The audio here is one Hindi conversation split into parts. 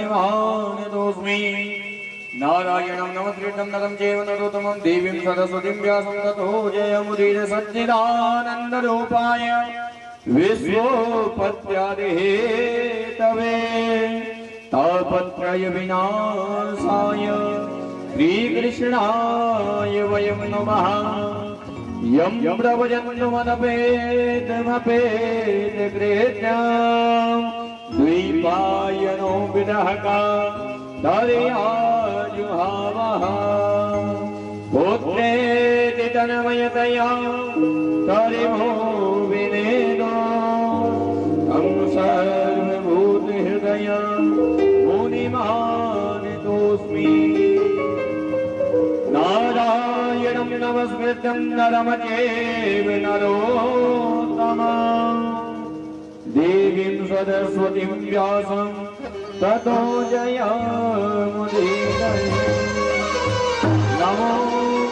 भगवानतोऽस्मि नारायणं नमस्कृतं नरं चैव नरोत्तमं देवीं सरस्वतीं व्यासं ततो जयमुदीरये सच्चिदानन्दरूपाय विश्वोत्पत्त्यादिहेतवे तापत्रय विनाशाय श्रीकृष्णाय वयं नमः। यं प्रवजन्तमनपेतमपेतकृत्यं द्वैपायनो विरहका तदयाजुहावः पुत्रेति तन्मयतया तरिमो विनेदो तं सर्वभूतहृदयं मुनिमानतोऽस्मि नारायणं नमस्कृतं नरं चैव नरोत्तमं देवीं सरस्वतीं व्यासं ततो जयमुदीरये। नमो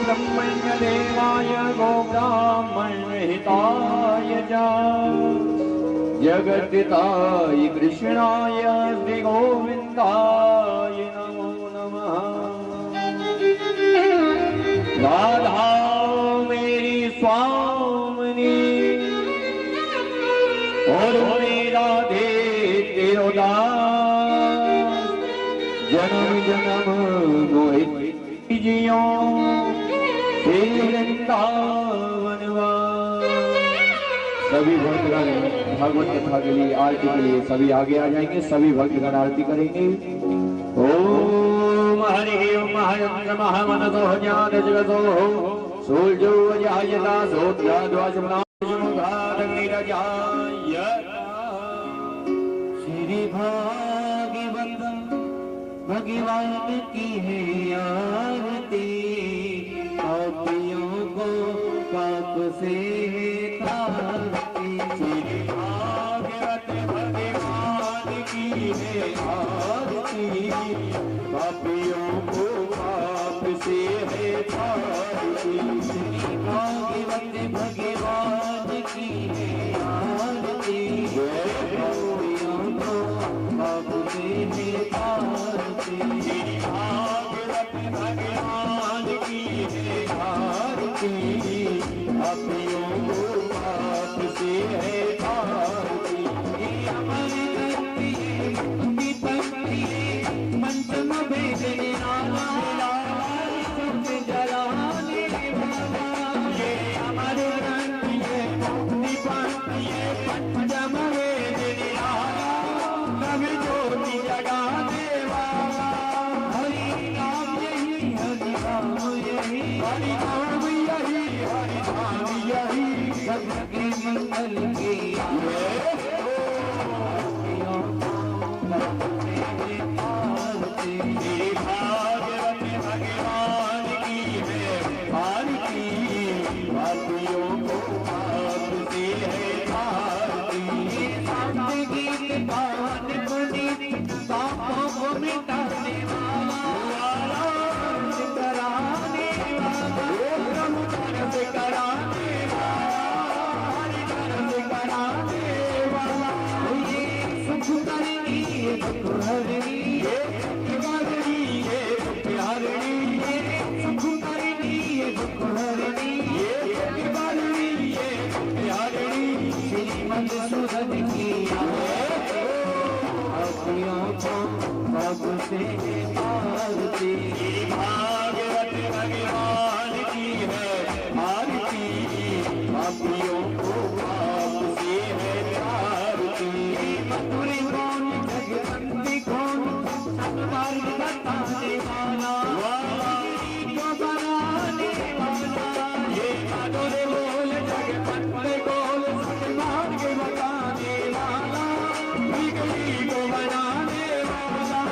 ब्रह्मण्यदेवाय गोब्राह्मणहिताय च जगद्दिताय कृष्णाय श्रीगोविन्दाय नमो नमः। राधा मेरी स्वामिनी और राधे तेरो दास जन्म जन्म मोहित जियो सभी भक्तगण भागवत कथा के लिए आरती के लिए सभी आगे आ जाएंगे। सभी भक्तगण आरती करेंगे। ओम हरि ओम नमः मनसो ज्ञान जगतो सूर्यो जायता सोद्राद्वासमनाय श्री भागवत भगवान की है आरती पापियों को पाप से तारती। श्री भागवत भगवान की है आरती पापियों को पाप से है तारती। श्री भागवत भगवान की है आरती पापियों को पाप से है तारती। श्री भागवत भगवान की है आरती पापियों को पाप से है तारती। अमर करती मुक्ति पकड़ी मंचन भेजने वाला सत्य जलाने वाला ये अमर करती मुक्ति पकड़ी पंचम भेजने वाला कभी ज्योति जगाने वाला। हरि नाम यही हरि नाम यही हरि नाम यही हरि नाम यही सबके मंगल के भागवत भगवान की है आरती पापियों को पाप से है तारती। गीत पावन पुनीत पापों को मिटाने वाला कराने वाला से कराने कराने वाला ये सुख करनी दुख हरनी ये प्यारनी ये प्यारनी ये सुख करनी दुख हरनी ये प्यारनी ये प्यारनी श्रीमद सुधन की पापियों को पाप से तारती। भागवत भगवान की है आरती पापियों को पाप से है तारती। मधुरी कौन जगवंती कौन सतमार्ग बताने वाला को बनाने वाला ये मधुर बोल जगवंत बोल सतमार्ग बताने वाला बिगड़ी को बनाने वाला।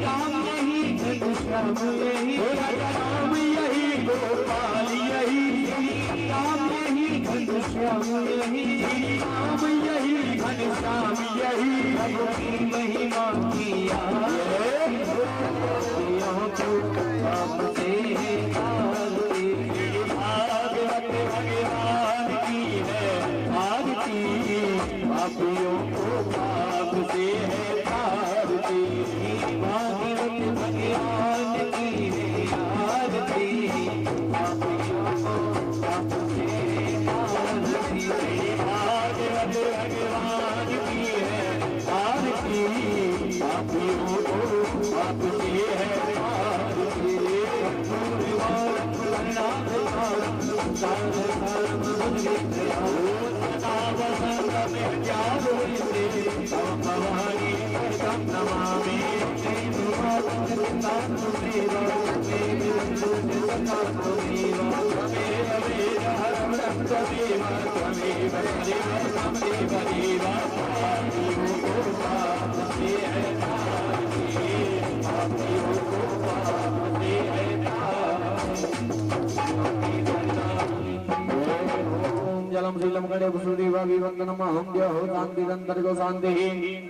राम यही घनश्याम यही राम यही गोपाल यही राम यही घनश्याम यही राम यही घनश्याम यही सबकी महिमा किया को पाप से तारती। भागवत भगवान की है आरती पापियों को पाप से है तारती। जलम शीलम गणे वसुदेवा विवंदनम अहम देहो शांति अंतर्गो शांति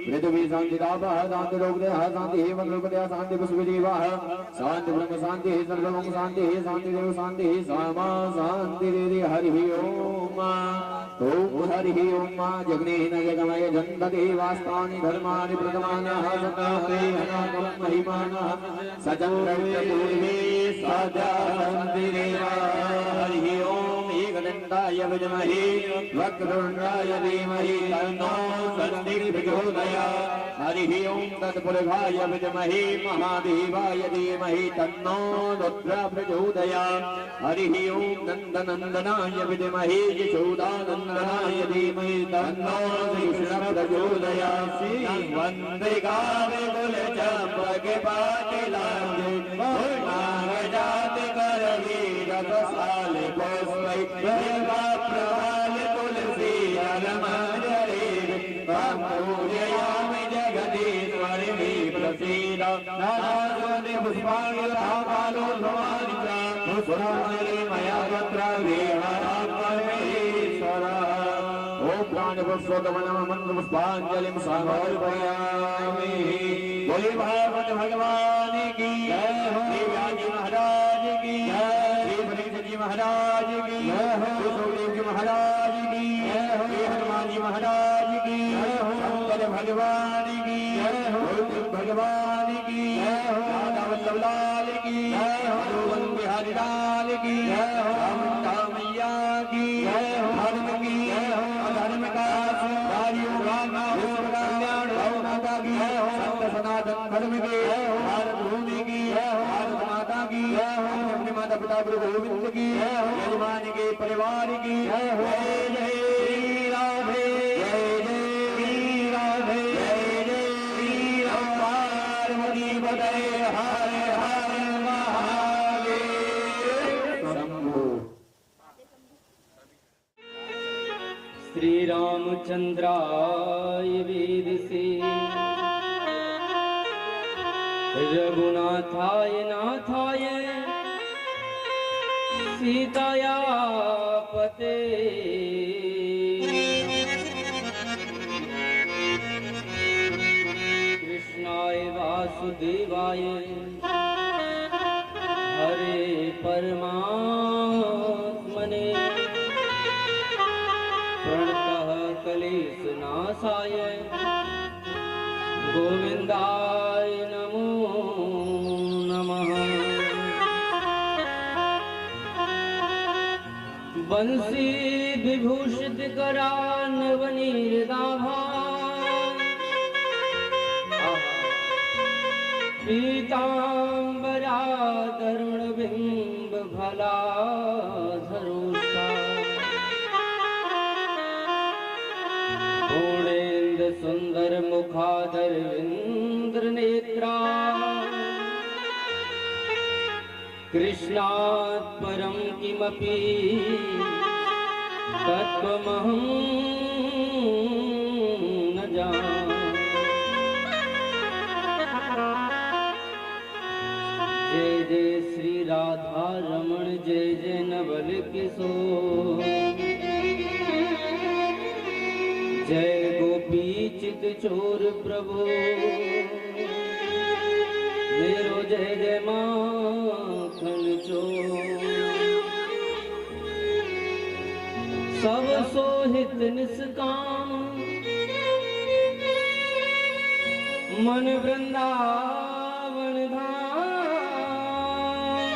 पृथ्वी शांति रापः शांति लोकदेह शांति वनस्पतयः शांति पुष्पजीवाः शांति ब्रह्म शांति सर्वं शांति शांति देव शांति सामा शांति हरि ओम ओम हरि ओम जगनेन जगमय जन्तति वास्तानि धर्माणि प्रथमान्यः सताते अनागम महिमानः सचन्द्रपूर्वे सदा शांति हरि ओम एकदन्ताय विद्महे वक्रतुण्डाय धीमहि तन्नो सन्धिः प्रचोदयात् हरिः ओं तत्पुरुषाय विद्महे महादेवाय धीमहि तन्नो रुद्रः प्रचोदयात् हरिः ओं नन्दनन्दनाय विद्महे यशोदानन्दनाय धीमहि तन्नो कृष्णः प्रचोदयात् वन्दे गावकुलचम्पकपाटिलाभे नागजाति करवीरवसाले पुष्पै प्रभाल तुलसी रमणरे पूजयामि जगदीश्वरि मे प्रसीद नानास्वने पुष्पाणि कालो भवानि च पुष्पाणि मया तत्र विहरात्महेश्वर ओम प्राणपुष्पकमलं मन्त्रपुष्पाञ्जलिं समर्पयामि बोले भागवत भगवान की जय हो देवयानी महाराज की जय श्री गणेश जी महाराज की जय हो सुखदेव जी महाराज की जय हो हनुमान जी महाराज की जय हो शंकर भगवान की जय हो भगवान की जय हो राधा वल्लभ लाल की जय हो गोविंद बिहारी लाल की जय हो राम मैया की जय हो धर्म की जय हो अधर्म का कार्यों का कल्याण माता की जय हो सत्य सनातन धर्म की जय हो भारत भूमि की जय हो भारत माता की जय हो अपने माता पिता गुरु गोविंद की जय हो यजमान के परिवार की जय हो जय राधे जय जय राधे जय जय पार्वती पदे हर हर महादेव शंभो। श्री रामचंद्राय वेदसे रघुनाथाय नाथाय सीताया पते कृष्णाय वासुदेवाय हरे परमात्मने प्रणतः क्लेशनाशाय गोविंदाय नमो नमः। बंसी विभूषित करा नवनीरदाभा पीतांबरा तरुण बिंब भला धरुषा पूर्णेन्द्र सुंदर मुखाधर इंद्र नेत्रा कृष्णात् परं किमपि तत्त्वमहं न जाने। जय जय श्री राधा रमण जय जय नवल किशोर जय गोपी चित चोर प्रभु मेरो जय जय माखन चोर सब सोहित निष्काम मन वृंदावन धाम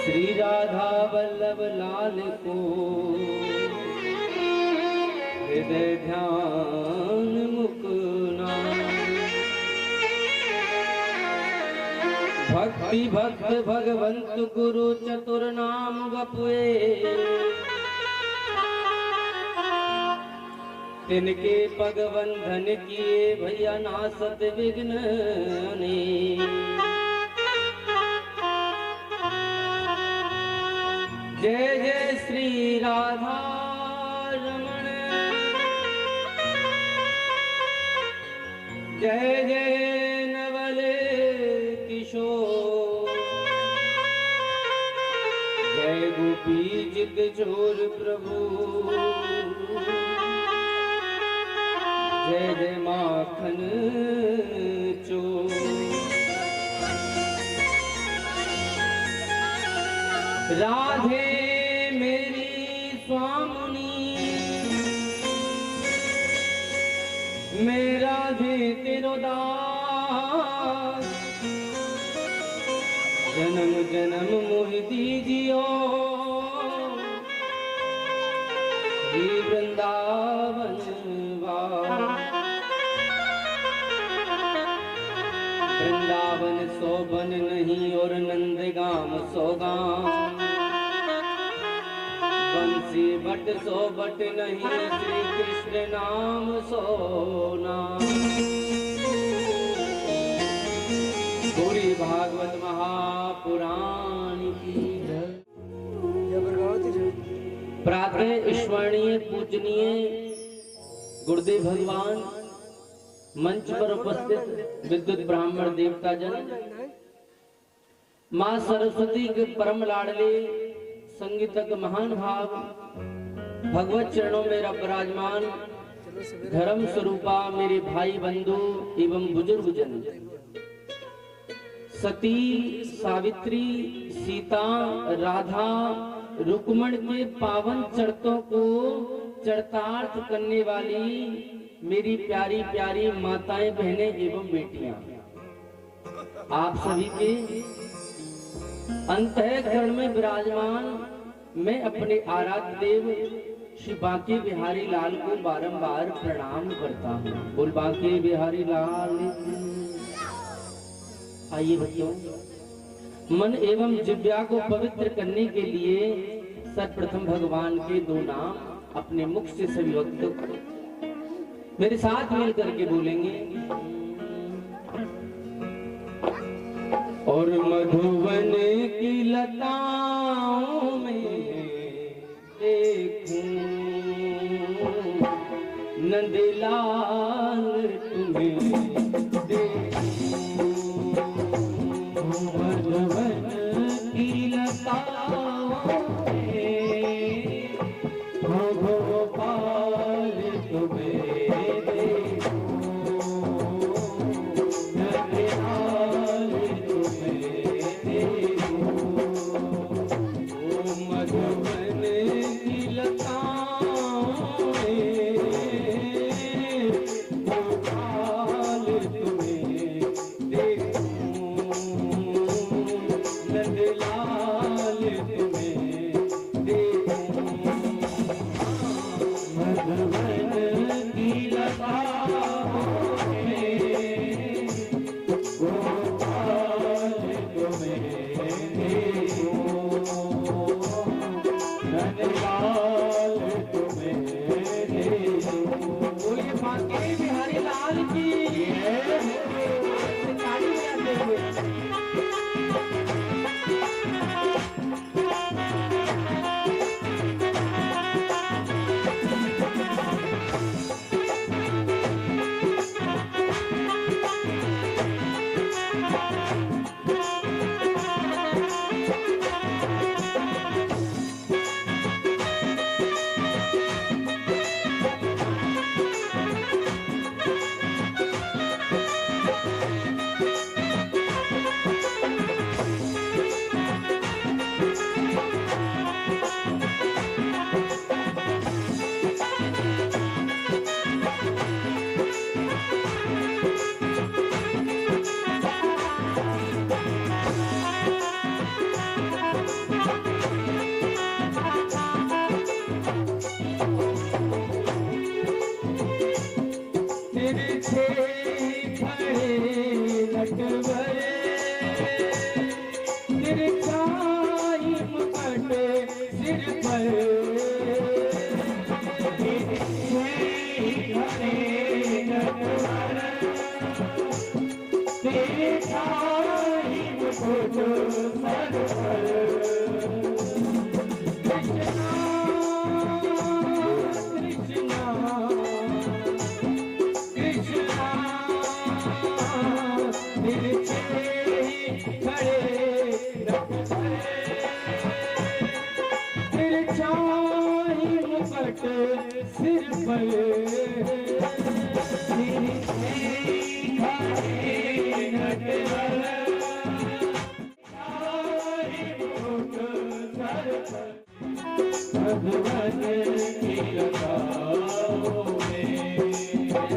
श्री राधा वल्लभ लाल को हृदय ध्यान मुकुना। भक्ति भक्त भगवंत गुरु चतुर नाम गपुए तिनके पग बंधन किए भैया नासत विघ्न जय जय श्री राधा रमण जय जय नवल किशोर जय गोपी जित चोर प्रभु जय जय माखन चोर राधे मेरी स्वामिनी मेरा धे तेरो दास जन्म जन्म मोहि दीजियो श्री वृंदावन वृंदावन शोभन नहीं और नंदगाम सोगाम बंसी बट सो बट नहीं श्री कृष्ण नाम सोना पूरी भागवत महापुराण की प्रातः ईश्वरीय पूजनीय गुरुदेव भगवान मंच पर उपस्थित विद्युत ब्राह्मण देवता जन मां सरस्वती के परम लाडले संगीतक महान भाव भगवत चरणों में विराजमान धर्म स्वरूपा मेरे भाई बंधु एवं बुजुर्ग जन सती सावित्री सीता राधा रुक्मण के पावन चरित्रों को चरितार्थ करने वाली मेरी प्यारी प्यारी माताएं बहनें एवं बेटियां आप सभी के अंतःकरण में विराजमान मैं अपने आराध्य देव श्री बांके बिहारी लाल को बारंबार प्रणाम करता हूँ। बोल बांके बिहारी लाल। आइए बच्चों मन एवं जिव्या को पवित्र करने के लिए सर्वप्रथम भगवान के दो नाम अपने मुख से सभी वक्त मेरे साथ मिल करके बोलेंगे। और मधुवन की लताओं में देखूं नंदलाल तुम्हें देखूं मधुवन की लताओं में हो गोपाल तुम्हें खड़े नटवरे सिर पर भगवान की लगाओ में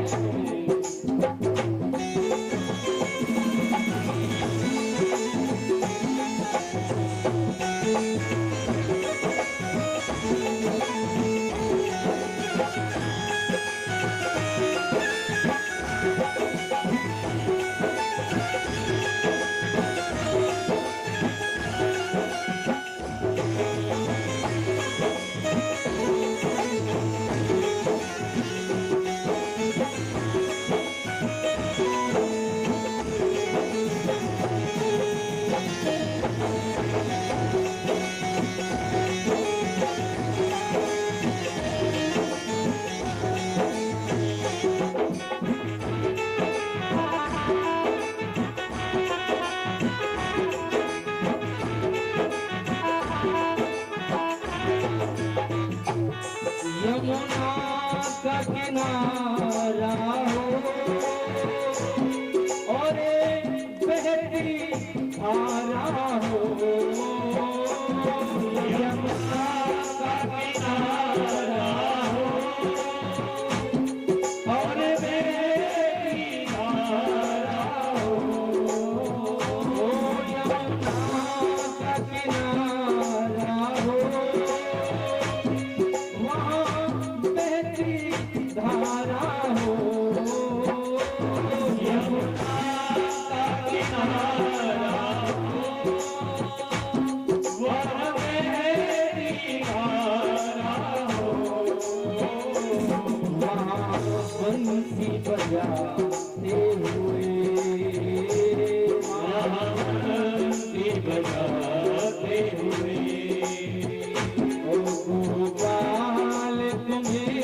यमुना का किनारा हो और बहती धारा हो यमुना का किनारा हो और बहती धारा हो यमुना का किनारा हो धारा हो यमुना का किनारा हो वह मेरी धारा हो वहाँ बंसी बजाते हुए वहाँ बंसी बजाते हुए ओ गोपाल तुम्हें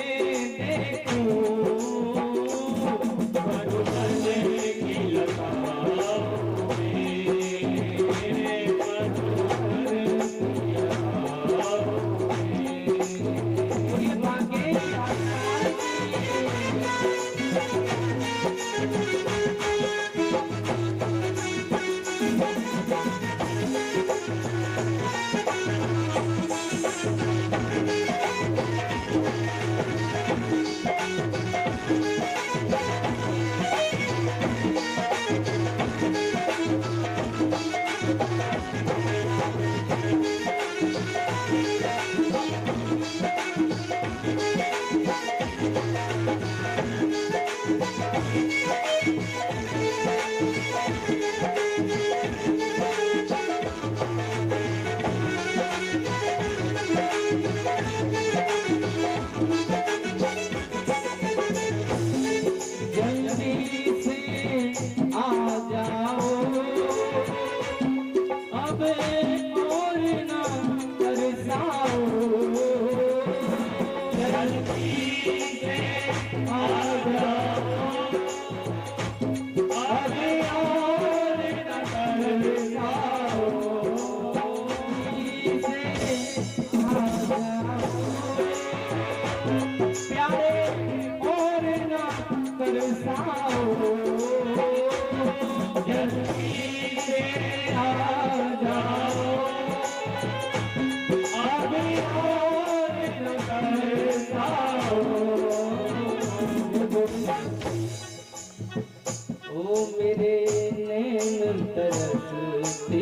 ओ मेरे नैन तरसते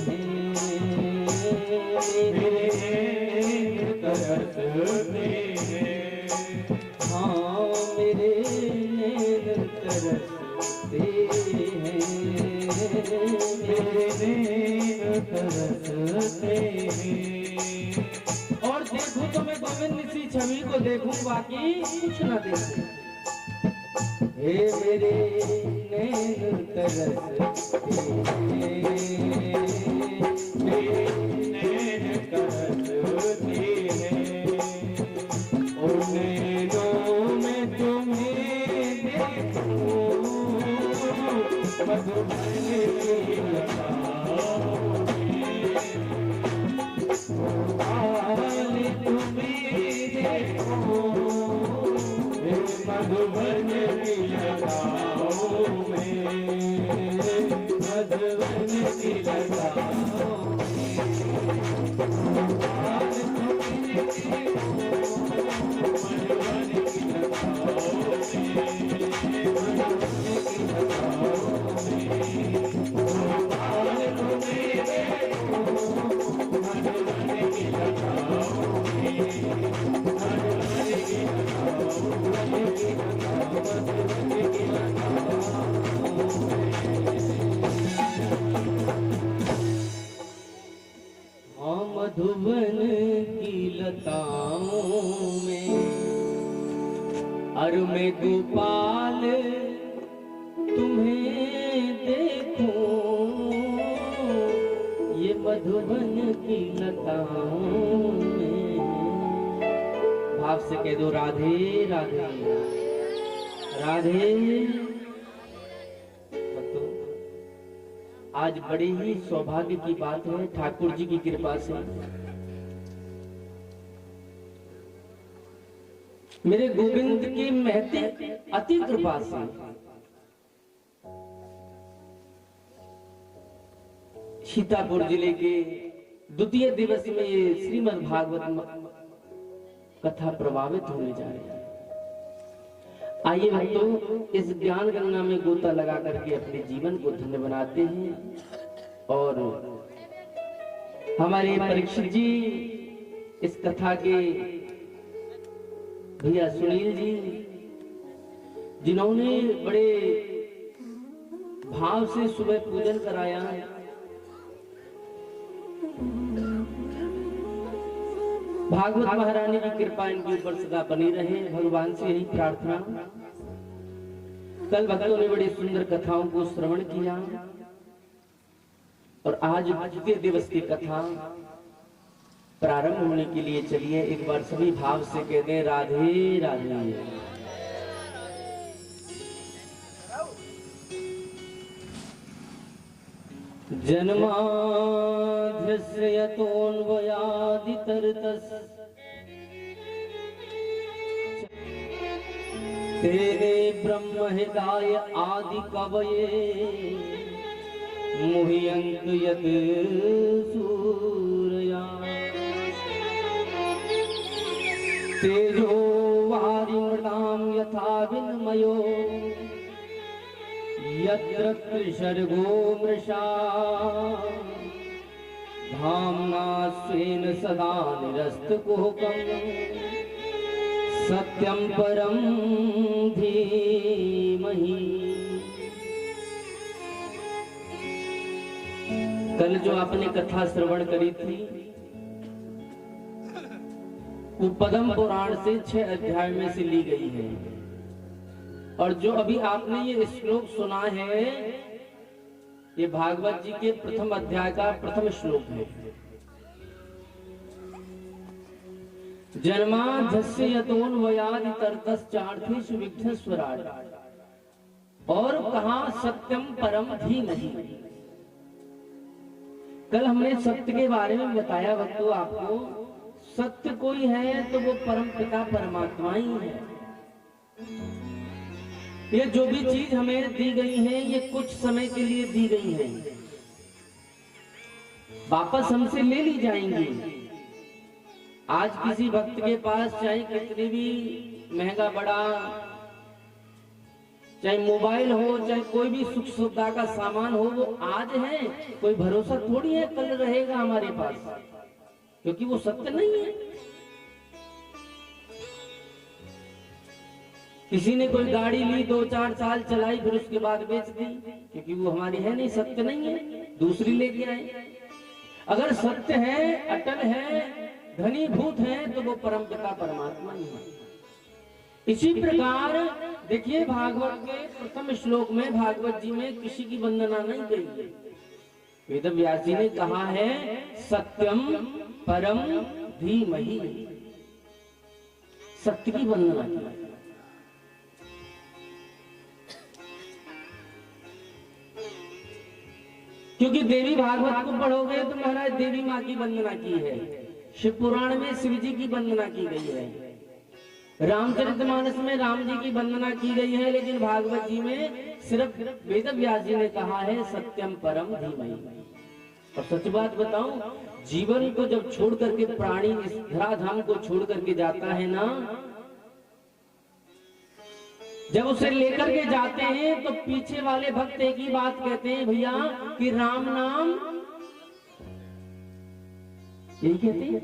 हैं मेरे नैन तरसते हैं हाँ मेरे नैन तरसते हैं मेरे नैन तरसते हैं। और देखूं तो मैं गोविंद सी छवि को देखूं बाकी कुछ ना देखूं हे मेरे नैन तरसते मेरे नैन तरसते हैं और नैनों में तुम्हें देखूं मधुबन की लताओं में तुम्हें देखूं मधुबन की लताओं में मधुबन की लताओं मधुबन की लताओं में और मैं गोपाल तुम्हें देखूं ये मधुबन की लताओं में। भाव से कह दो राधे राधे राधे। तो आज बड़ी ही सौभाग्य की बात है, ठाकुर जी की कृपा से मेरे गोविंद की महती अति कृपा से सीतापुर जिले के द्वितीय दिवस में ये श्रीमद् भागवत कथा प्रभावित होने जा रही है। आइए भक्तों, इस ज्ञान गंगा में गोता लगा करके अपने जीवन को धन्य बनाते हैं। और हमारे परीक्षित जी, इस कथा के भैया सुनील जी, जिन्होंने बड़े भाव से सुबह पूजन कराया, भागवत महारानी की कृपा इनके ऊपर सदा बनी रहे, भगवान से यही प्रार्थना। कल भक्तों ने बड़ी सुंदर कथाओं को श्रवण किया और आज द्वितीय दिवस की कथा प्रारंभ होने के लिए चलिए एक बार सभी भाव से कहते हैं राधे राधे। जन्माद्यस्य यतोऽन्वयादितरतस् तेने ब्रह्महृदाय आदिकवये मुह्यन्त यत् सूरया तेजो वारिमृतां यथा विनिमयो यत्र त्रिसर्गो मृषा धाम्ना स्वेन सदा निरस्तकुहकम् सत्यं परं धीमहि। कल जो आपने कथा श्रवण करी थी वो पद्म पुराण से 6 अध्याय में से ली गई है, और जो अभी आपने ये श्लोक सुना है ये भागवत जी के प्रथम अध्याय का प्रथम श्लोक है। जन्माद्यस्य यतोऽन्वयादितरतश्चार्थेषु विघ्नस्वराट्, और कहा सत्यम परम धीमहि। कल हमने सत्य के बारे में बताया भक्तों आपको, सत्य कोई है तो वो परम पिता परमात्मा ही है। ये जो भी चीज हमें दी गई है ये कुछ समय के लिए दी गई है, वापस हमसे ले ली जाएंगी। आज किसी भक्त के पास चाहे कितनी भी महंगा बड़ा, चाहे मोबाइल हो, चाहे कोई भी सुख सुविधा का सामान हो, वो आज है, कोई भरोसा थोड़ी है कल रहेगा हमारे पास, क्योंकि वो सत्य नहीं है। किसी ने कोई गाड़ी ली, 2-4 साल चलाई, फिर उसके बाद बेच दी, क्योंकि वो हमारी है नहीं, सत्य नहीं है, दूसरी लेके आए। अगर सत्य है, अटल है, घनीभूत है, तो वो परमपिता परमात्मा ही है। इसी प्रकार देखिए भागवत के प्रथम श्लोक में भागवत जी में किसी की वंदना नहीं कही है। वेद व्यास जी ने कहा है सत्यम परम धीमहि, सत्य की वंदना की। क्योंकि देवी भागवत को पढ़ोगे तो महाराज देवी माँ की वंदना की है, शिव पुराण में शिव जी की वंदना की गई है, रामचरितमानस में राम जी की वंदना की गई है, लेकिन भागवत जी में सिर्फ वेद व्यास जी ने कहा है सत्यम परम धीमहि। और सच बात बताऊं, जीवन को जब छोड़ करके प्राणी इस धराधाम को छोड़ करके जाता है ना, जब उसे लेकर के जाते हैं तो पीछे वाले भक्त एक ही बात कहते हैं भैया कि राम नाम, यही कहते हैं,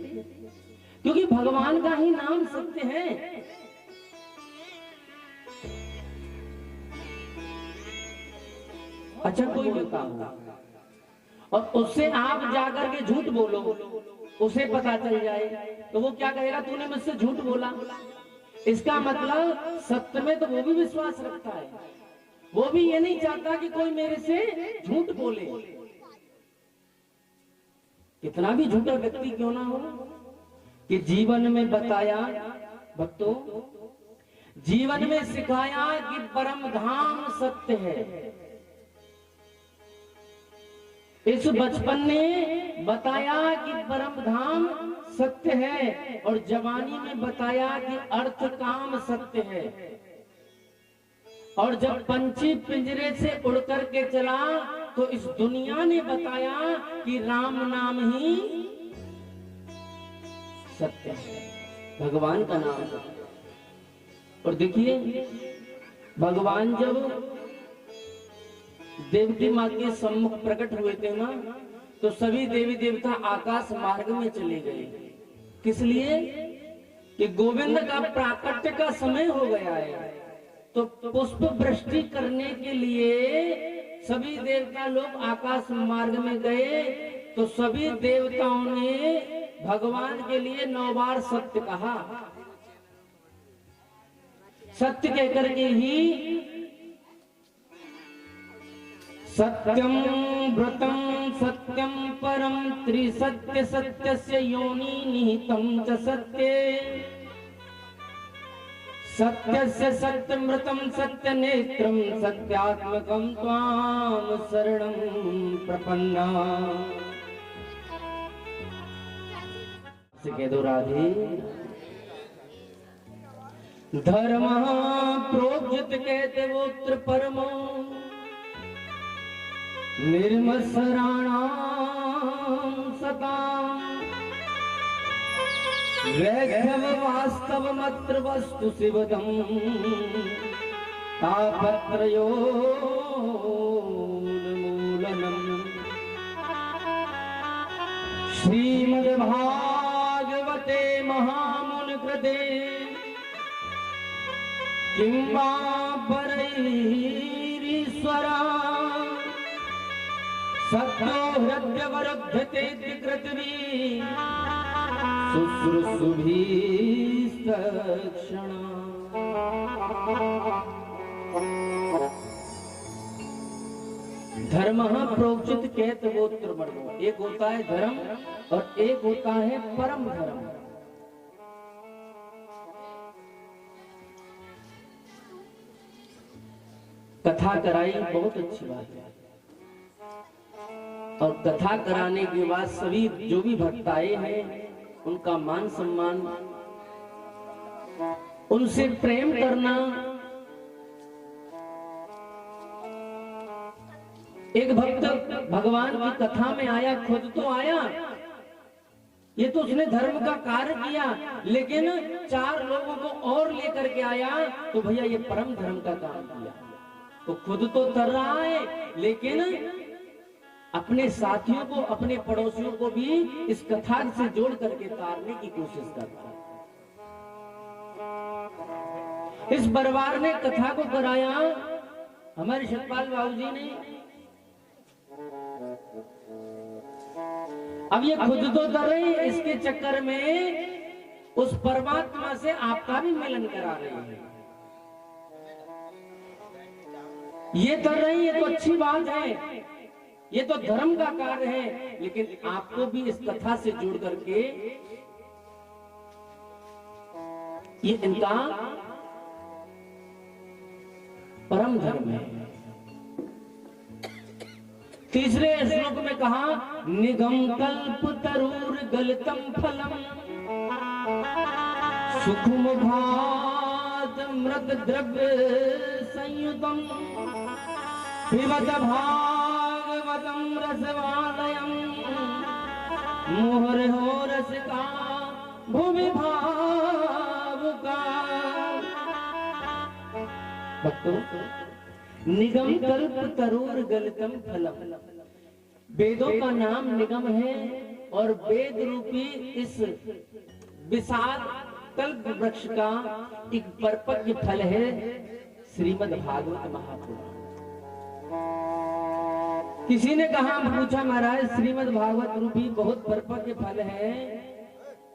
क्योंकि भगवान का ही नाम सत्य है। अच्छा कोई होता होगा और उससे आप जाकर के झूठ बोलो, उसे पता चल जाए तो वो क्या कहेगा, तूने मुझसे झूठ बोला। इसका मतलब सत्य में तो वो भी विश्वास रखता है, वो भी ये नहीं चाहता कि कोई मेरे से झूठ बोले, कितना भी झूठा व्यक्ति क्यों ना हो। कि जीवन में बताया भक्तों, जीवन में सिखाया कि परम धाम सत्य है। इस बचपन ने बताया कि परम धाम सत्य है, और जवानी में बताया कि अर्थ काम सत्य है। और जब पंछी पिंजरे से उड़ करके चला तो इस दुनिया ने बताया कि राम नाम ही सत्य है, भगवान का नाम सत्य। और देखिए भगवान जब देवकी माँ के सम्मुख प्रकट हुए थे ना, तो सभी देवी देवता आकाश मार्ग में चले गए। किस लिए? कि गोविंद का प्राकट्य का समय हो गया है, तो पुष्प वृष्टि करने के लिए सभी देवता लोग आकाश मार्ग में गए। तो सभी देवताओं ने भगवान के लिए 9 बार सत्य कहा। सत्य कहकर के ही सत्यम व्रतम सत्यम परम त्रिसत्य सत्यस्य योनि निहितं च सत्ये सत्यस्य सत्यमृतं सत्यनेत्रं सत्यात्मकं त्वां शरणं प्रपन्ना। से कह दो राधे। धर्म प्रोज्यत कहते वो परमो निर्मत्सराणां सतां वैद्यव वास्तवमत्र वस्तु शिवदं तापत्रयोन्मूलनम्। श्रीमद्भागवते महामुनिकृते किं वा परैरीश्वरा सत्यो हृद्यवरुध्यते कृतवी शुश्रूषुभिस्तक्षणा। धर्म प्रोचित कहत गोत्र वर्गो, एक होता है धर्म और एक होता है परम धर्म। कथा कराई बहुत अच्छी बात है, और कथा कराने के बाद सभी जो भी भक्त आए हैं उनका मान सम्मान, उनसे प्रेम करना। एक भक्त भगवान की कथा में आया, खुद तो आया, ये तो उसने धर्म का कार्य किया, लेकिन 4 लोगों को और लेकर के आया, तो भैया ये परम धर्म का काम किया। तो खुद तो तर रहा है, लेकिन अपने साथियों को, अपने पड़ोसियों को भी इस कथा से जोड़ करके तारने की कोशिश करता है। इस परिवार ने कथा को कराया, हमारे सतपाल बाबू जी ने। अब ये खुद तो डर रहे, इसके चक्कर में उस परमात्मा से आपका भी मिलन करा रहे हैं। ये कर रही है तो अच्छी बात है, ये तो धर्म का कार्य है, लेकिन आपको भी इस कथा से जुड़ करके ये इनका परम धर्म है। तीसरे श्लोक में कहा निगम कल्प तरूर गलतम फलम सुखम भात मृत द्रव्य संयुतम पिबत भागवतम रसवालयम मोहर हो रसिका भूमि भावुका। भक्तों, निगम कल्प तरूर गलतम फलम, वेदों का नाम निगम है और वेद रूपी इस विशाल कल्प वृक्ष का एक परपक्व फल है श्रीमद् भागवत महापुराण। किसी ने कहा, पूछा महाराज श्रीमद् भागवत रूपी बहुत परपक्व फल है,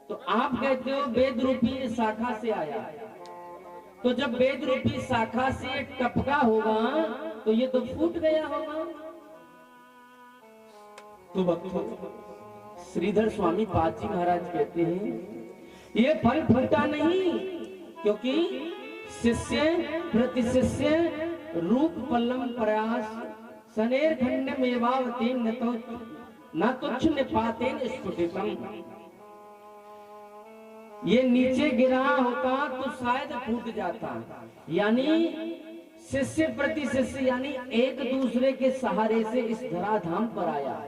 तो आप कहते हो वेद रूपी इस शाखा से आया, तो जब वेद रूपी शाखा से टपका होगा तो ये तो फूट गया होगा। तो भक्तों, श्रीधर स्वामी पादजी महाराज कहते हैं ये फल फूटा नहीं, क्योंकि शिष्य प्रति शिष्य रूप पल्लम प्रयास सनेर खंड मेवावती न तुच्छ निपातेन स्फुटितम। ये नीचे गिरा होता तो शायद फूट जाता, यानी शिष्य प्रति शिष्य यानी एक दूसरे के सहारे से इस धराधाम पर आया।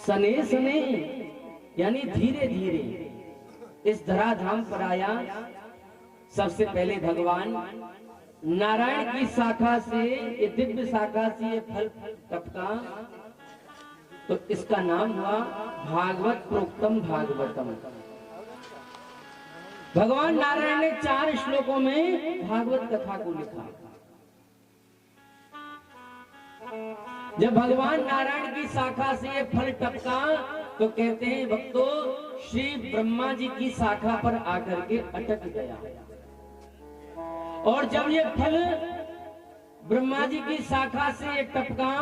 सने सने यानी धीरे धीरे इस धराधाम पर आया। सबसे पहले भगवान नारायण की शाखा से, ये दिव्य शाखा से ये फल टपका, तो इसका नाम हुआ भागवत प्रोक्तम भागवतम। भगवान नारायण ने 4 श्लोकों में भागवत कथा को लिखा। जब भगवान नारायण की शाखा से ये फल टपका तो कहते हैं भक्तों, श्री ब्रह्मा जी की शाखा पर आकर के अटक गया। और जब ये फल ब्रह्मा जी की शाखा से ये टपका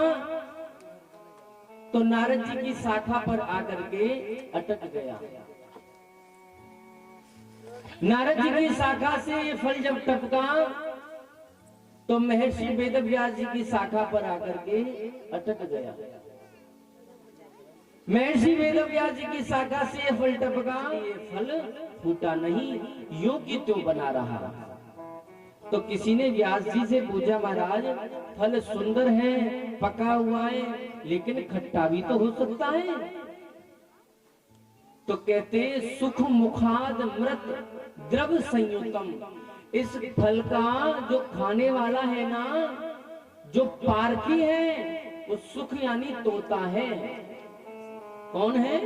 तो नारद जी की शाखा पर आकर के अटक गया। नारद जी की शाखा से ये फल जब टपका तो महर्षि वेदव्यास जी की शाखा पर आकर के अटक गया। महर्षि वेदव्यास जी की शाखा से ये फल टपका, ये फल फूटा नहीं, यूं की त्यों बना रहा। तो किसी ने व्यास जी से पूछा, महाराज फल सुंदर है, पका हुआ है, लेकिन खट्टा भी तो हो सकता है। तो कहते सुख मुखाद मृत द्रव संयुतम, इस फल का जो खाने वाला है ना, जो पारखी है, वो सुख यानी तोता है। कौन है?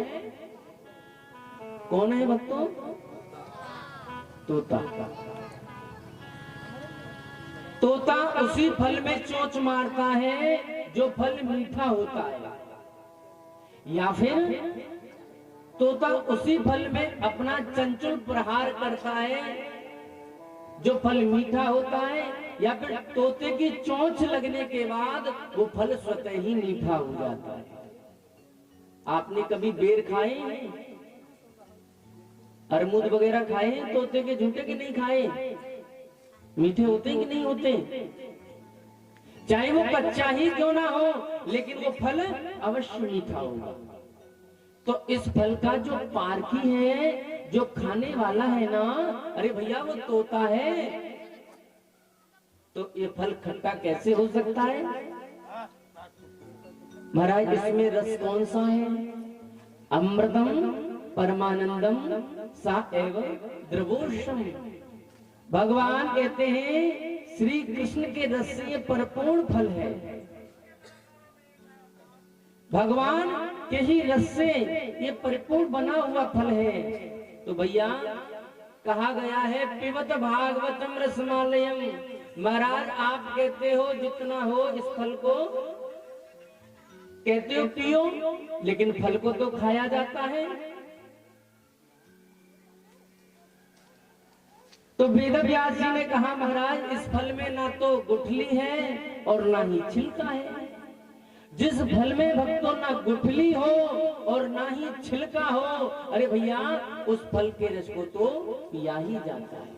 कौन है भक्तों? तोता। तोता उसी फल में चोंच मारता है जो फल मीठा होता है, या फिर तोता उसी फल में अपना चंचल प्रहार करता है जो फल मीठा होता है, या फिर तोते की चोंच लगने के बाद वो फल स्वतः ही मीठा हो जाता है। आपने कभी बेर खाए, अरमूद वगैरह खाए तोते के झूठे के नहीं खाए? मीठे होते कि नहीं होते? चाहे वो कच्चा ही क्यों ना हो, लेकिन वो फल अवश्य मीठा होगा। तो इस फल का जो पारखी है, जो खाने वाला है ना, अरे भैया वो तोता है, तो ये फल खट्टा कैसे हो सकता है? महाराज इसमें रस कौन सा है? अमृतम परमानंदम सा एव द्रवोषम। भगवान कहते हैं श्री कृष्ण के रस से ये परिपूर्ण फल है। भगवान के ही रस से ये परिपूर्ण बना हुआ फल है। तो भैया कहा गया है पिबत भागवतम रसमालयम। महाराज आप कहते हो जितना हो इस फल को कहते हो पियो, लेकिन फल को तो खाया जाता है। तो वेद व्यास जी ने कहा महाराज इस फल में ना तो गुठली है और ना ही छिलका है। जिस फल में भक्तों ना गुठली हो और ना ही छिलका हो, अरे भैया उस फल के रस को तो पिया ही जाता है।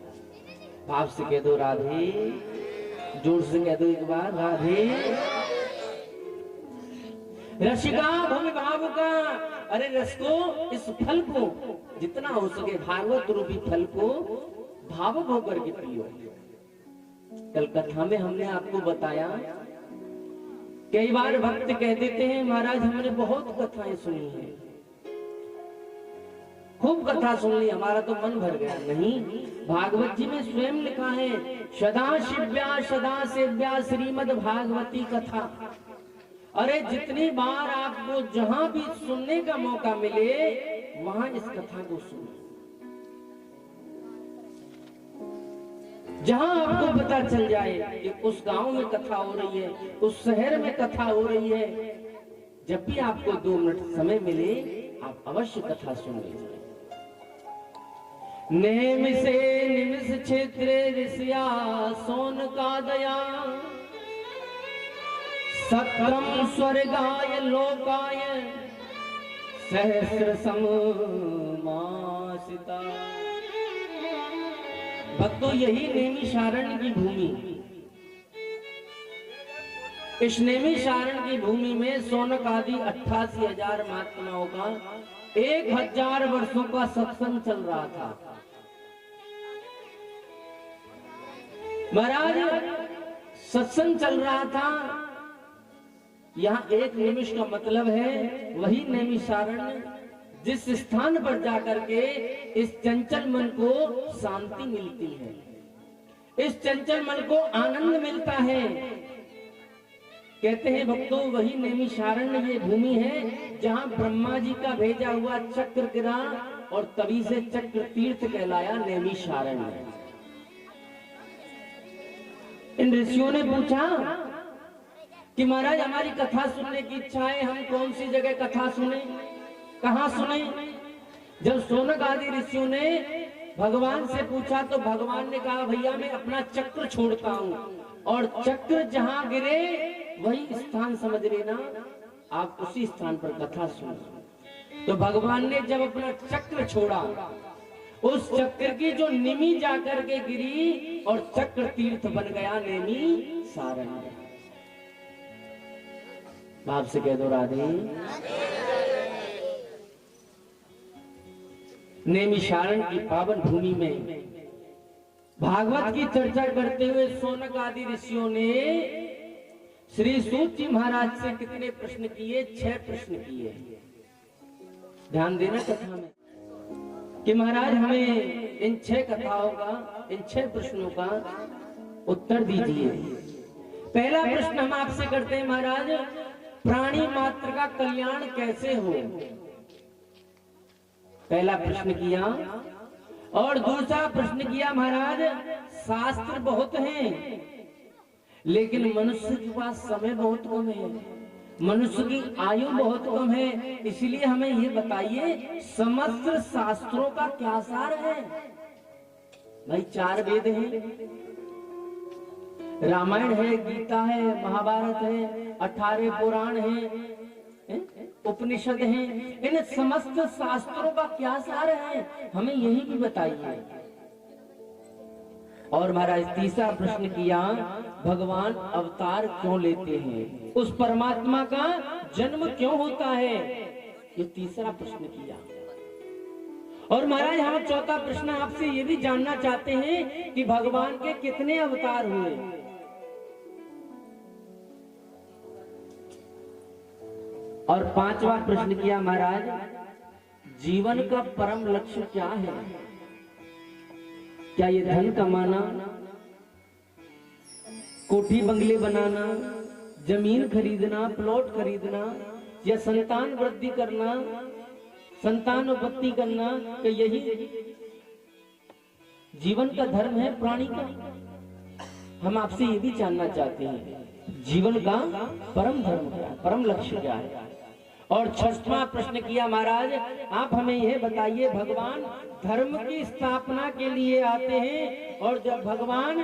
भाव से कह दो राधे, जोर से कह दो एक बार राधे। रसिका भूमि भाव का, अरे रस को, इस फल को जितना हो सके भागवत रूपी फल को भावुक होकर के पियो। कल कथा में हमने आपको बताया, कई बार भक्त कह देते हैं महाराज हमने बहुत कथाएं सुनी है, खूब कथा सुन ली, हमारा तो मन भर गया। नहीं, भागवत जी में स्वयं लिखा है सदा शिव्या सदा सेव्या श्रीमद् भागवती कथा। अरे जितनी बार आपको जहां भी सुनने का मौका मिले वहां इस कथा को सुनो। जहां आपको पता चल जाए कि उस गांव में कथा हो रही है, उस शहर में कथा हो रही है, जब भी आपको 2 मिनट समय मिले आप अवश्य कथा सुन लीजिए। नेम से निमिष क्षेत्रे ऋषिया सोन का दया, सक्रम स्वर्गाय लोकाय सहस्र समासिता। भक्तों यही नैमिषारण्य की भूमि, इस नैमिषारण्य की भूमि में सोनक आदि 88,000 महात्माओं का 1000 वर्षों का सत्संग चल रहा था। महाराज सत्संग चल रहा था, यहाँ एक निमिष का मतलब है वही नैमिषारण्य जिस स्थान पर जाकर के इस चंचल मन को शांति मिलती है, इस चंचल मन को आनंद मिलता है। कहते हैं भक्तों वही नैमिषारण्य ये भूमि है जहाँ ब्रह्मा जी का भेजा हुआ चक्र गिरा और तभी से चक्र तीर्थ कहलाया नैमिषारण्य। इन ऋषियों ने पूछा कि महाराज हमारी कथा सुनने की इच्छा है, हम कौन सी जगह कथा सुने, कहाँ सुने। जब सोनक आदि ऋषियों ने भगवान से पूछा तो भगवान ने कहा भैया मैं अपना चक्र छोड़ता हूँ और चक्र जहाँ गिरे वही स्थान समझ लेना, आप उसी स्थान पर कथा सुनो। तो भगवान ने जब अपना चक्र छोड़ा, उस चक्र की जो निमि जाकर के गिरी और चक्र तीर्थ बन गया नैमिषारण्य। बाप से कह दो राधे। नैमिषारण्य की पावन भूमि में भागवत की चर्चा करते हुए सोनक आदि ऋषियों ने श्री सूत जी महाराज से कितने प्रश्न किए? 6 प्रश्न किए। ध्यान देना कथा में कि महाराज हमें इन 6 कथाओं का, इन 6 प्रश्नों का उत्तर दीजिए। पहला प्रश्न हम आपसे करते हैं महाराज, प्राणी मात्र का कल्याण कैसे हो? पहला प्रश्न किया। और दूसरा प्रश्न किया महाराज शास्त्र बहुत हैं लेकिन मनुष्य के पास समय बहुत कम है, मनुष्य की आयु बहुत कम है, इसलिए हमें ये बताइए समस्त शास्त्रों का क्या सार है? भाई 4 वेद हैं, रामायण है, गीता है, महाभारत है, 18 पुराण है, उपनिषद हैं, इन समस्त शास्त्रों का क्या सार है? हमें यही भी बताइए। और महाराज तीसरा प्रश्न किया, भगवान अवतार क्यों लेते हैं? उस परमात्मा का जन्म क्यों होता है? ये तीसरा प्रश्न किया। और महाराज हम चौथा प्रश्न आपसे ये भी जानना चाहते हैं कि भगवान के कितने अवतार हुए? और 5वां प्रश्न किया महाराज जीवन का परम लक्ष्य क्या है? क्या ये धन कमाना, कोठी बंगले बनाना, जमीन खरीदना, प्लॉट खरीदना, या संतान वृद्धि करना, संतानोत्पत्ति करना, कि यही जीवन का धर्म है प्राणी का? हम आपसे ये भी जानना चाहते हैं जीवन का परम धर्म क्या है, परम लक्ष्य क्या है? और 6वां प्रश्न किया, महाराज आप हमें यह बताइए, भगवान धर्म की स्थापना के लिए आते हैं और जब भगवान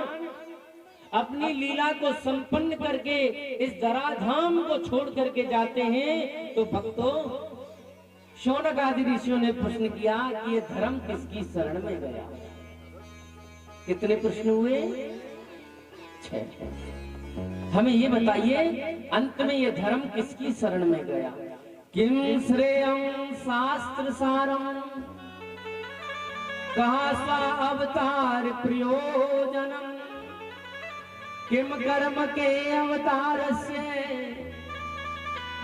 अपनी लीला को संपन्न करके इस धराधाम को छोड़ करके जाते हैं तो भक्तों शौनक आदि ऋषियों ने प्रश्न किया कि ये धर्म किसकी शरण में गया। कितने प्रश्न हुए? 6। हमें ये बताइए अंत में ये धर्म किसकी शरण में गया। किम श्रेयं शास्त्र सारम कहा सा अवतार प्रयोजनम किम कर्म के अवतार से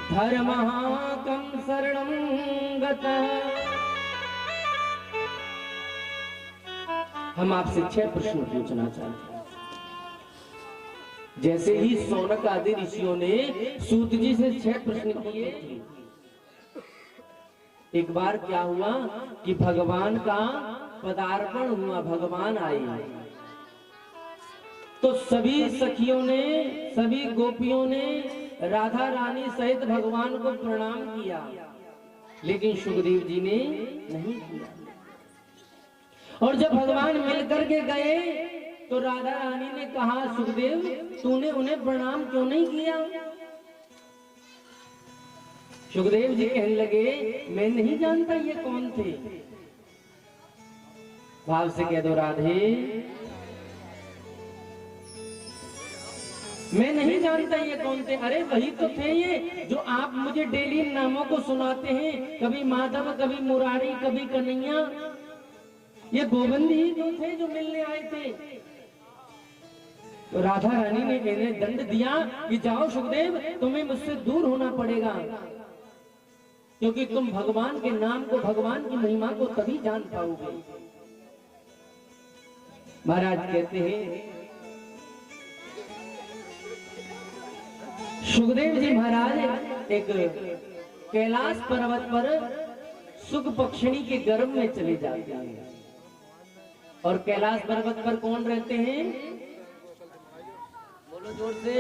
धर्म कम शरणं गतः। हम आपसे 6 प्रश्न पूछना चाहते हैं। जैसे ही शौनक आदि ऋषियों ने सूत जी से 6 प्रश्न किए, एक बार क्या हुआ कि भगवान का पदार्पण हुआ, भगवान आए तो सभी सखियों ने, सभी गोपियों ने राधा रानी सहित भगवान को प्रणाम किया, लेकिन सुखदेव जी ने नहीं किया। और जब भगवान मिलकर के गए तो राधा रानी ने कहा, सुखदेव तूने उन्हें प्रणाम क्यों नहीं किया? सुखदेव जी कहने लगे, मैं नहीं जानता ये कौन थे। भाव से कह दो, राधे मैं नहीं जानता ये कौन थे। अरे वही तो थे ये जो आप मुझे डेली नामों को सुनाते हैं, कभी माधव, कभी मुरारी, कभी कन्हैया। ये गोविंद ही तो थे जो मिलने आए थे। तो राधा रानी ने इन्हें दंड दिया कि जाओ सुखदेव, तुम्हें मुझसे दूर होना पड़ेगा, क्योंकि तुम भगवान के नाम को, भगवान की महिमा को तभी जान पाओगे। महाराज कहते हैं, सुखदेव जी महाराज एक कैलाश पर्वत पर सुख पक्षिणी के गर्भ में चले जाते हैं। और कैलाश पर्वत पर कौन रहते हैं? बोलो जोर से।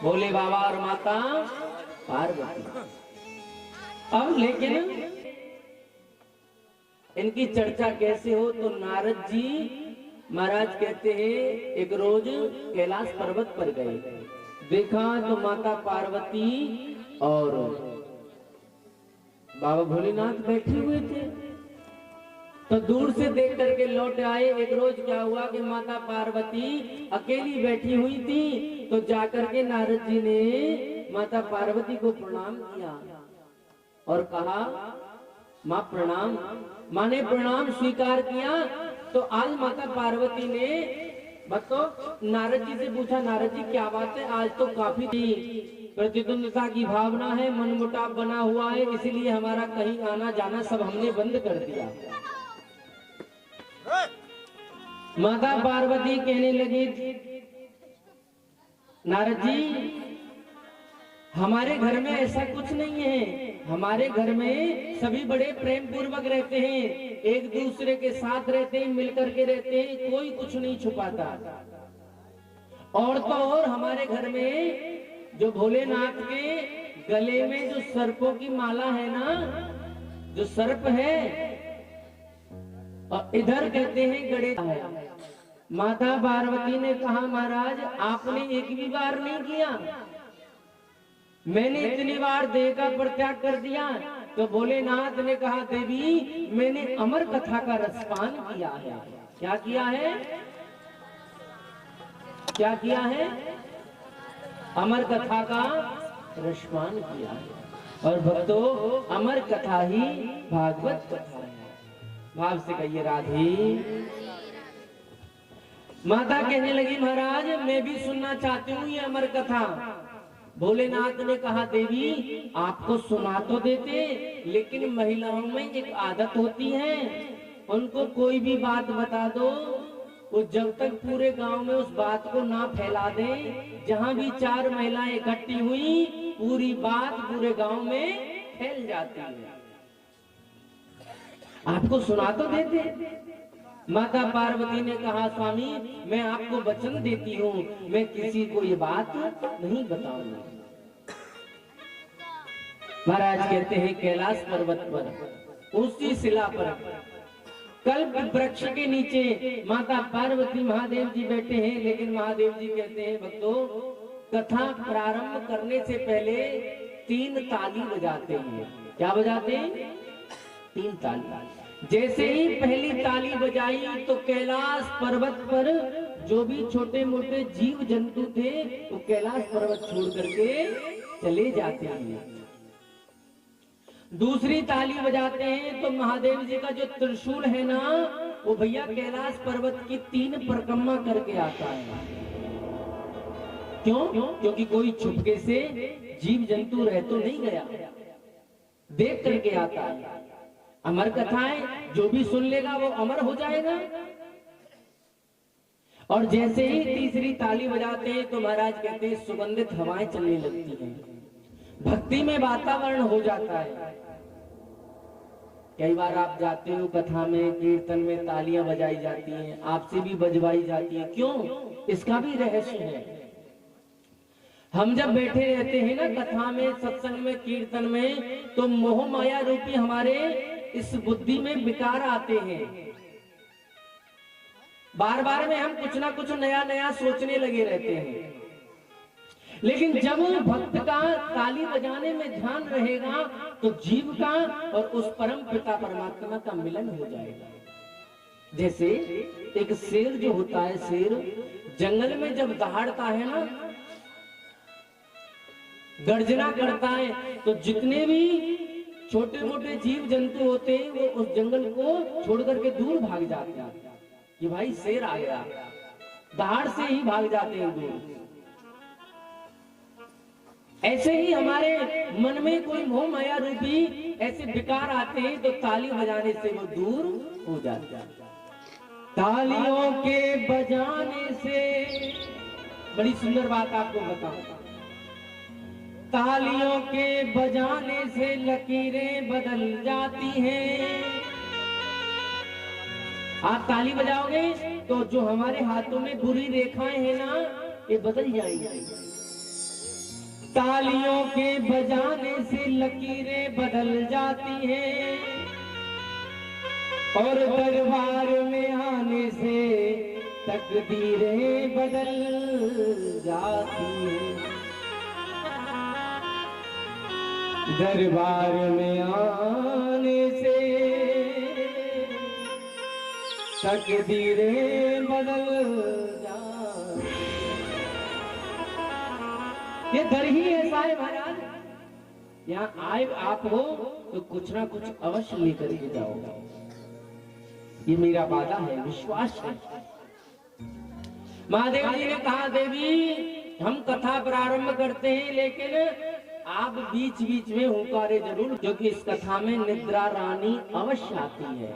भोले बाबा और माता पार्वती। अब लेकिन इनकी चर्चा कैसे हो तो नारद जी महाराज कहते हैं, एक रोज कैलाश पर्वत पर गए, देखा तो माता पार्वती और बाबा भोलेनाथ बैठे हुए थे। तो दूर से देख करके लौट आए। एक रोज क्या हुआ कि माता पार्वती अकेली बैठी हुई थी, तो जाकर के नारद जी ने माता पार्वती को प्रणाम किया और कहा, माँ प्रणाम। माँ ने प्रणाम स्वीकार किया। तो आज माता पार्वती ने भक्तों नारद जी से पूछा, नारद जी क्या बात है, आज तो काफी प्रतिद्वंदता की भावना है, मनमुटाव बना हुआ है, इसीलिए हमारा कहीं आना जाना सब हमने बंद कर दिया। माता पार्वती कहने लगी, नारद जी हमारे घर में ऐसा कुछ नहीं है, हमारे घर में सभी बड़े प्रेम पूर्वक रहते हैं, एक दूसरे के साथ रहते हैं, मिलकर के रहते हैं, कोई कुछ नहीं छुपाता। और तो और हमारे घर में जो भोलेनाथ के गले में जो सर्पों की माला है ना, जो सर्प है, और इधर कहते हैं गड़े है। माता पार्वती ने कहा, महाराज आपने एक भी बार नहीं किया, मैंने इतनी बार देह का परित्याग कर दिया। तो भोलेनाथ ने कहा, देवी मैंने अमर कथा का रसपान किया है। क्या किया है? क्या किया है? अमर कथा का रसपान किया है। और भक्तों अमर कथा ही भागवत कथा है। भाव से कहिए, राधे। माता कहने लगी, महाराज मैं भी सुनना चाहती हूँ ये अमर कथा। भोलेनाथ ने कहा, देवी आपको सुना तो देते, लेकिन महिलाओं में एक आदत होती है, उनको कोई भी बात बता दो, वो जब तक पूरे गांव में उस बात को ना फैला दे, जहां भी 4 महिलाएं इकट्ठी हुई पूरी बात पूरे गांव में फैल जाती है। आपको सुना तो देते। माता पार्वती ने कहा, स्वामी मैं आपको वचन देती हूँ, मैं किसी को ये बात नहीं बताऊंगी। महाराज कहते हैं कैलाश पर्वत पर उसी शिला पर कल्प वृक्ष के नीचे माता पार्वती महादेव जी बैठे हैं। लेकिन महादेव जी कहते हैं भक्तों, कथा प्रारंभ करने से पहले 3 ताली बजाते हैं। क्या बजाते हैं? 3 ताली। जैसे ही पहली ताली बजाई तो कैलाश पर्वत पर जो भी छोटे मोटे जीव जंतु थे वो कैलाश पर्वत छोड़ करके चले जाते हैं। दूसरी ताली बजाते हैं तो महादेव जी का जो त्रिशूल है ना, वो भैया कैलाश पर्वत की 3 परिक्रमा करके आता है। क्यों? क्योंकि कोई छुपके से जीव जंतु रह तो नहीं गया, देख करके आता है। अमर कथाएं जो भी सुन लेगा वो अमर हो जाएगा। और जैसे ही तीसरी ताली बजाते हैं तो महाराज कहते हैं सुगंधित हवाएं चलने लगती हैं, भक्ति में वातावरण हो जाता है। कई बार आप जाते हो कथा में, कीर्तन में तालियां बजाई जाती हैं, आपसे भी बजवाई जाती है। क्यों? इसका भी रहस्य है। हम जब बैठे रहते हैं ना कथा में, सत्संग में, कीर्तन में, तो मोह माया रूपी हमारे इस बुद्धि में विकार आते हैं। बार बार में हम कुछ ना कुछ नया नया सोचने लगे रहते हैं। लेकिन जब भक्त का ताली बजाने में ध्यान रहेगा तो जीव का और उस परम पिता परमात्मा का मिलन हो जाएगा। जैसे एक शेर जो होता है, शेर जंगल में जब दहाड़ता है ना, गर्जना करता है, तो जितने भी छोटे मोटे जीव जंतु होते हैं वो उस जंगल को छोड़ करके दूर भाग जाते हैं कि भाई शेर आ गया, दहाड़ से ही भाग जाते हैं दूर। ऐसे ही हमारे मन में कोई मोह माया रूपी ऐसे विकार आते हैं तो ताली बजाने से वो दूर हो जाता है। तालियों के बजाने से, बड़ी सुंदर बात आपको बताऊं, तालियों के बजाने से लकीरें बदल जाती हैं। आप ताली बजाओगे तो जो हमारे हाथों में बुरी रेखाएं हैं ना, ये बदल जाएंगी। तालियों के बजाने से लकीरें बदल जाती हैं और दरबार में आने से तकदीरें बदल जाती हैं। दरबार में आने से तकदीरें बदल जाती। ये दर ही ऐसा है महाराज, यहाँ आए आप हो तो कुछ ना कुछ अवश्य लेकर के जाओगे। ये मेरा वादा है, विश्वास है। महादेव जी ने कहा, देवी हम कथा प्रारंभ करते हैं लेकिन आप बीच बीच में हुंकारे जरूर, क्योंकि इस कथा में निद्रा रानी अवश्य आती है,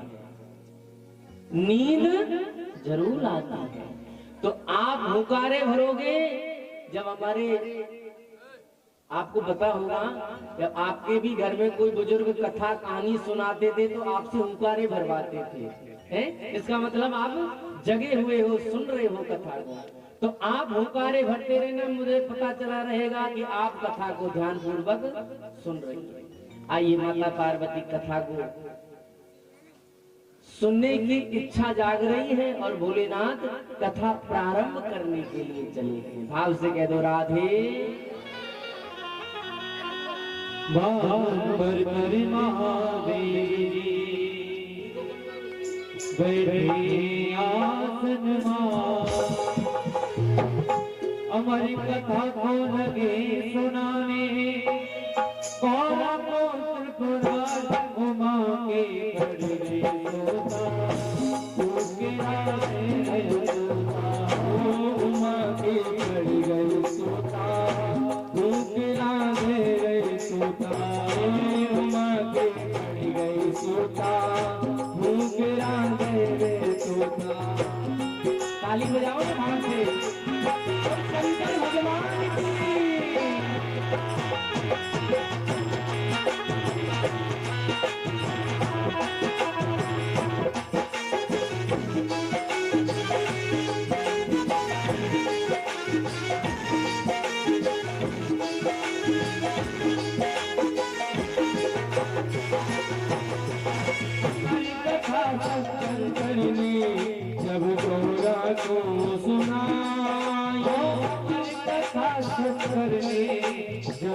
नींद जरूर आती है। तो आप हुंकारे भरोगे जब हमारे, आपको पता होगा जब आपके भी घर में कोई बुजुर्ग कथा कहानी सुनाते थे तो आपसे हुंकारे भरवाते थे, हैं? इसका मतलब आप जगे हुए हो, सुन रहे हो कथा को। तो आप हुंकारे भरते रहना, मुझे पता चला रहेगा कि आप कथा को ध्यान पूर्वक सुन रही है। आइए माता पार्वती कथा को सुनने की इच्छा जाग रही है और भोलेनाथ कथा प्रारंभ करने के लिए चले गए। भाव से कह दो, राधे बाबर पर महादेवी बैठे आसन अमर कथा को लगे सुनाने, कौला को त्रिपुरार उमा के खड़े सोता, उसके राधे सोता, उमा के खड़ी गई सोता, उसके राधे सोता, उमा के खड़ी गई सोता, उसके राधे सोता। ताली बजाओ वहां से, शंकर भगवान की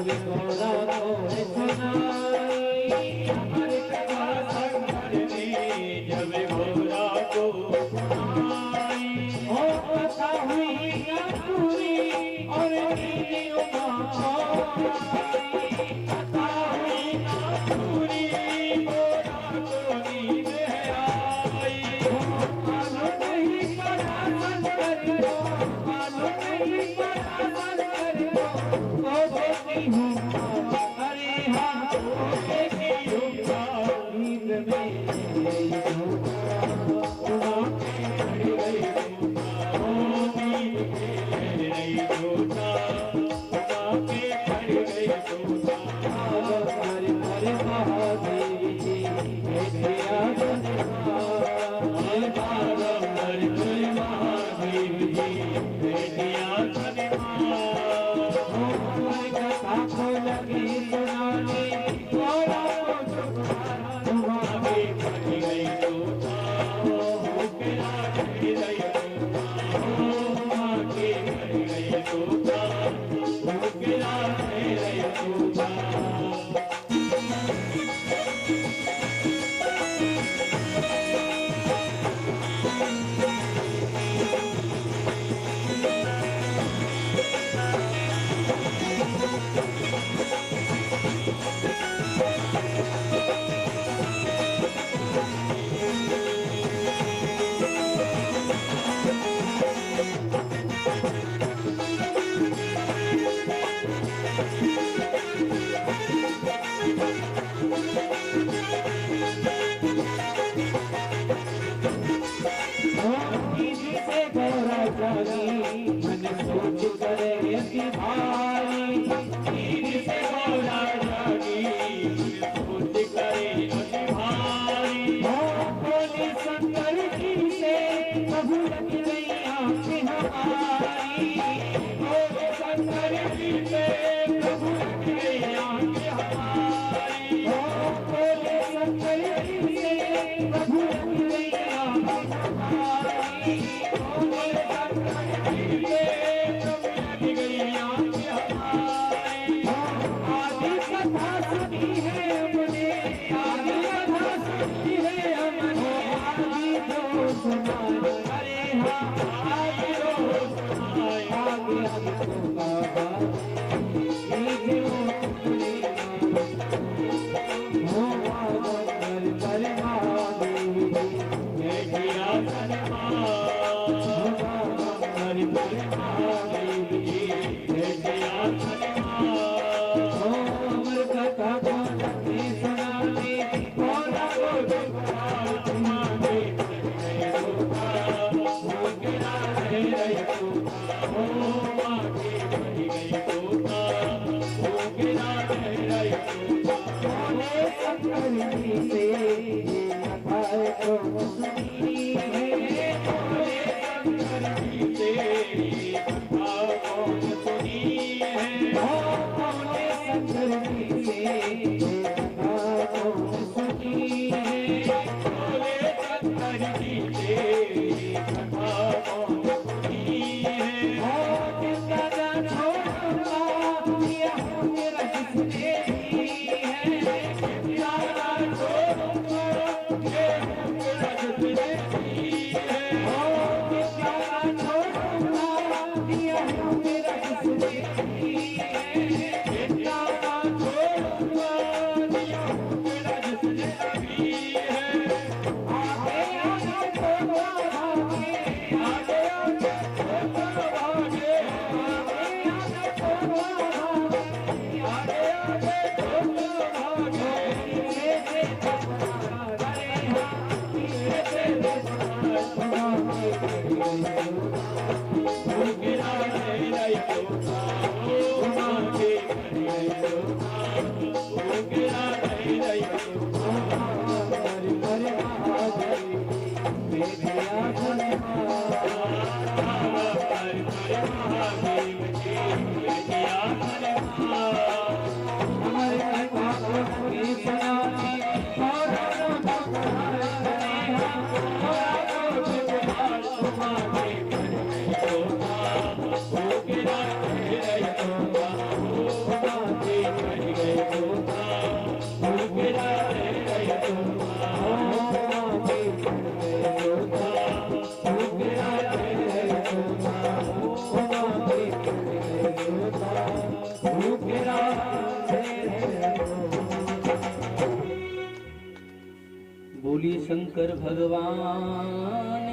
जब गौरा को सुनाई हमारे कथा शंकर ने जब गौरा को सुनाई ओ कथा हुई ना पूरी और नीली उमाई कथा हुई ना पूरी गौरा को नींद आई मालूम नहीं पड़ा शंकर को मालूम नहीं पड़ा शंकर को देखती हूँ अरे हाँ देखती हूँ नींद में बोलिए शंकर भगवान